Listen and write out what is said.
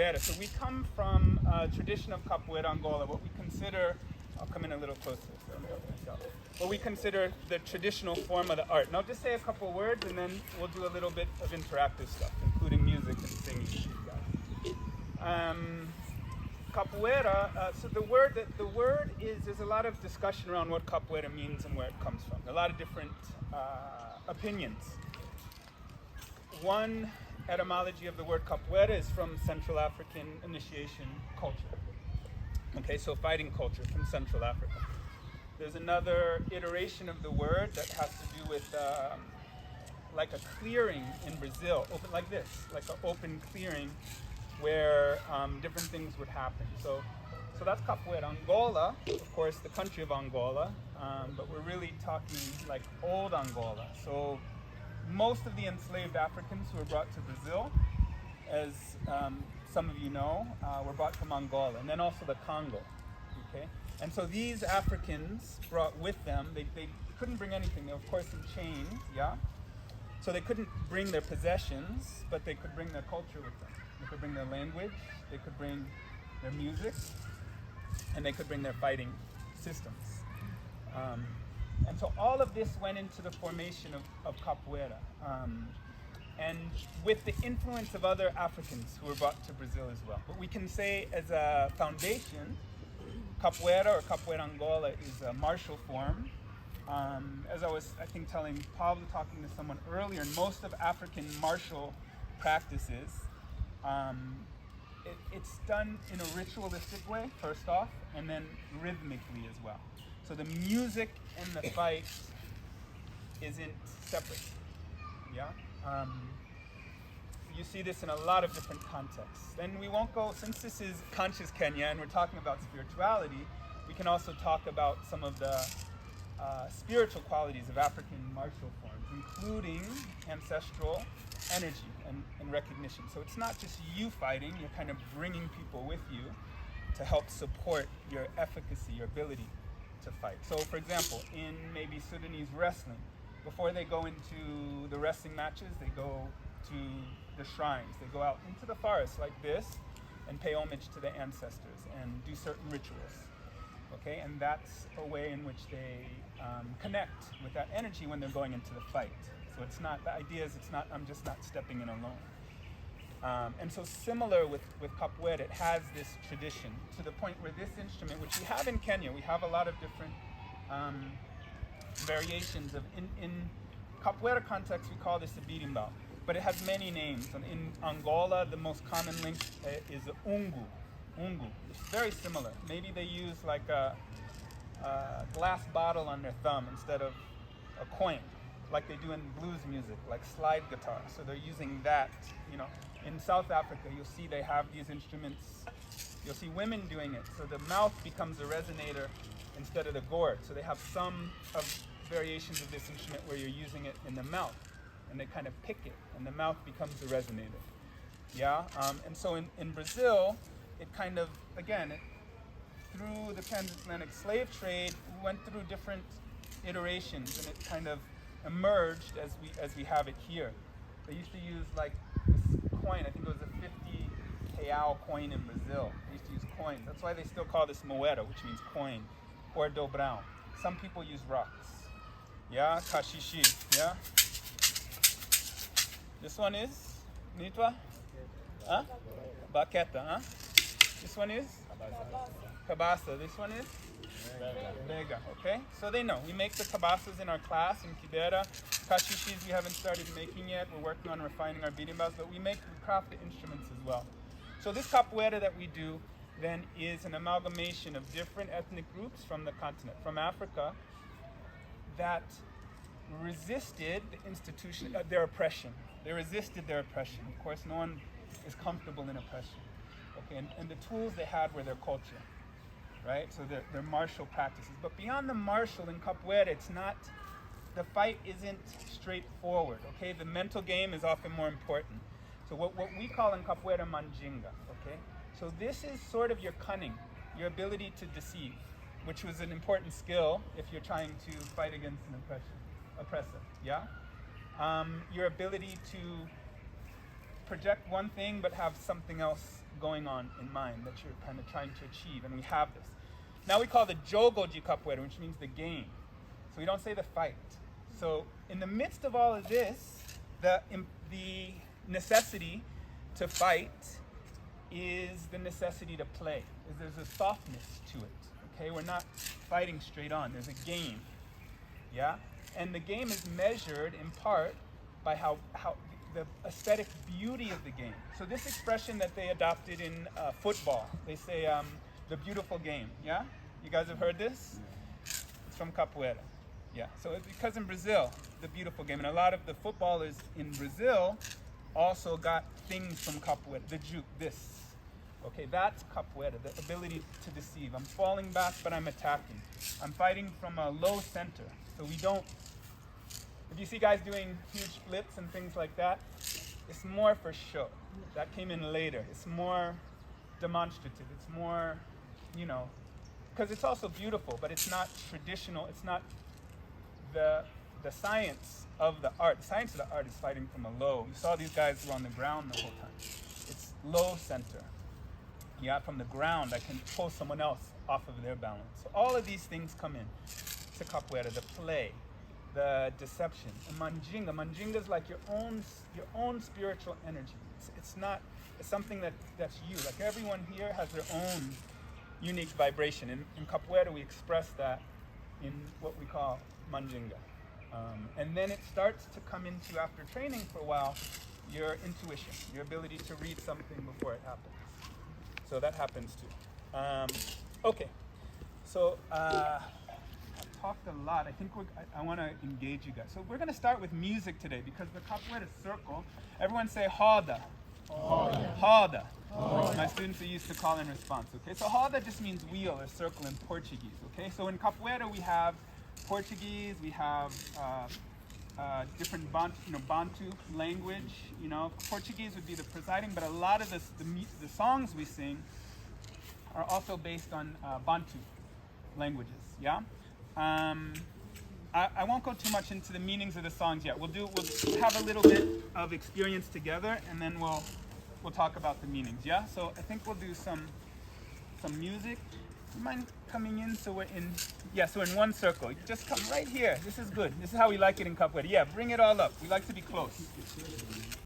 So we come from a tradition of Capoeira Angola, what we consider, I'll come in a little closer, what we consider the traditional form of the art. And I'll just say a couple of words and then we'll do a little bit of interactive stuff, including music and singing with you guys. Capoeira, so the word is, there's a lot of discussion around what capoeira means and where it comes from. A lot of different opinions. One etymology of the word capoeira is from Central African initiation culture. Okay, so fighting culture from Central Africa. There's another iteration of the word that has to do with like a clearing in Brazil, open like this, like an open clearing where different things would happen. So that's Capoeira Angola, of course, the country of Angola, but we're really talking like old Angola. So most of the enslaved Africans who were brought to Brazil, as some of you know, were brought from Angola, and then also the Congo, okay? And so these Africans brought with them, they couldn't bring anything, they were of course in chains, yeah? So they couldn't bring their possessions, but they could bring their culture with them. They could bring their language, they could bring their music, and they could bring their fighting systems. And so all of this went into the formation of capoeira. And with the influence of other Africans who were brought to Brazil as well. But we can say as a foundation, capoeira or Capoeira Angola is a martial form. As I was, I think, talking to someone earlier, in most of African martial practices, it's done in a ritualistic way, first off, and then rhythmically as well. So the music and the fight isn't separate, yeah? You see this in a lot of different contexts. Then we won't go, since this is Conscious Kenya and we're talking about spirituality, we can also talk about some of the spiritual qualities of African martial forms, including ancestral energy and recognition. So it's not just you fighting, you're kind of bringing people with you to help support your efficacy, your ability to fight. So for example, in maybe Sudanese wrestling, before they go into the wrestling matches, they go to the shrines. They go out into the forest like this and pay homage to the ancestors and do certain rituals. Okay, and that's a way in which they connect with that energy when they're going into the fight. So it's not, the idea is it's not, I'm just not stepping in alone. And so similar with capoeira, it has this tradition to the point where this instrument, which we have in Kenya, we have a lot of different variations of, in capoeira context, we call this a berimbau, but it has many names. And in Angola, the most common link is ungu. It's very similar. Maybe they use like a glass bottle on their thumb instead of a coin, like they do in blues music, like slide guitar. So they're using that, you know. In South Africa, you'll see they have these instruments. You'll see women doing it. So the mouth becomes a resonator instead of the gourd. So they have some of variations of this instrument where you're using it in the mouth, and they kind of pick it, and the mouth becomes a resonator. Yeah, and so in Brazil, it kind of, again, through the transatlantic slave trade, we went through different iterations, and it kind of emerged as we have it here. They used to use like this coin, I think it was a 50 real coin in Brazil. They used to use coins. That's why they still call this moeda, which means coin, or dobrão. Some people use rocks. Yeah, kashishi, yeah? This one is Nitwa? Huh? Baqueta, huh? This one is? Cabasa. This one is? Vega, okay? So they know. We make the cabasas in our class in Kibera. Kashishis we haven't started making yet. We're working on refining our berimbas, but we craft the instruments as well. So this capoeira that we do then is an amalgamation of different ethnic groups from the continent, from Africa, that resisted the institution, their oppression. They resisted their oppression. Of course, no one is comfortable in oppression. Okay, and the tools they had were their culture, right? So their martial practices. But beyond the martial in capoeira, it's not, the fight isn't straightforward, okay? The mental game is often more important. So what we call in capoeira manjinga, okay? So this is sort of your cunning, your ability to deceive, which was an important skill if you're trying to fight against an oppressor, yeah? Your ability to project one thing but have something else going on in mind that you're kind of trying to achieve, and we have this. Now we call the jogo de capoeira, which means the game. So we don't say the fight. So in the midst of all of this, the necessity to fight is the necessity to play. There's a softness to it. Okay, we're not fighting straight on. There's a game. Yeah, and the game is measured in part by how the aesthetic beauty of the game. So this expression that they adopted in football, they say the beautiful game. Yeah, you guys have heard this? It's from Capoeira. Yeah, so it's because in Brazil, the beautiful game, and a lot of the footballers in Brazil also got things from Capoeira. The juke, this. Okay, that's Capoeira, the ability to deceive. I'm falling back, but I'm attacking. I'm fighting from a low center. So we don't, if you see guys doing huge flips and things like that, it's more for show. That came in later. It's more demonstrative. It's more, you know, because it's also beautiful, but it's not traditional. It's not the science of the art. The science of the art is fighting from a low. You saw these guys were on the ground the whole time. It's low center. Yeah, from the ground, I can pull someone else off of their balance. So all of these things come in to capoeira: the play, the deception, and mandinga. Mandinga is like your own spiritual energy. It's something that's you. Like everyone here has their own unique vibration. In capoeira, we express that in what we call mandinga. And then it starts to come into, after training for a while, your intuition, your ability to read something before it happens. So that happens too. Okay, so I've talked a lot. I think I want to engage you guys. So we're going to start with music today because the capoeira circle, everyone say roda. Roda. Roda. My students are used to call and response. Okay, so roda just means wheel or circle in Portuguese. Okay, so in capoeira we have Portuguese, we have different Bantu language. You know, Portuguese would be the presiding, but a lot of the songs we sing are also based on Bantu languages. Yeah. I won't go too much into the meanings of the songs yet. We'll have a little bit of experience together, and then we'll talk about the meanings. Yeah. So I think we'll do some music. Do you mind coming in? So we're in. Yeah. So in one circle. Just come right here. This is good. This is how we like it in capoeira. Yeah. Bring it all up. We like to be close.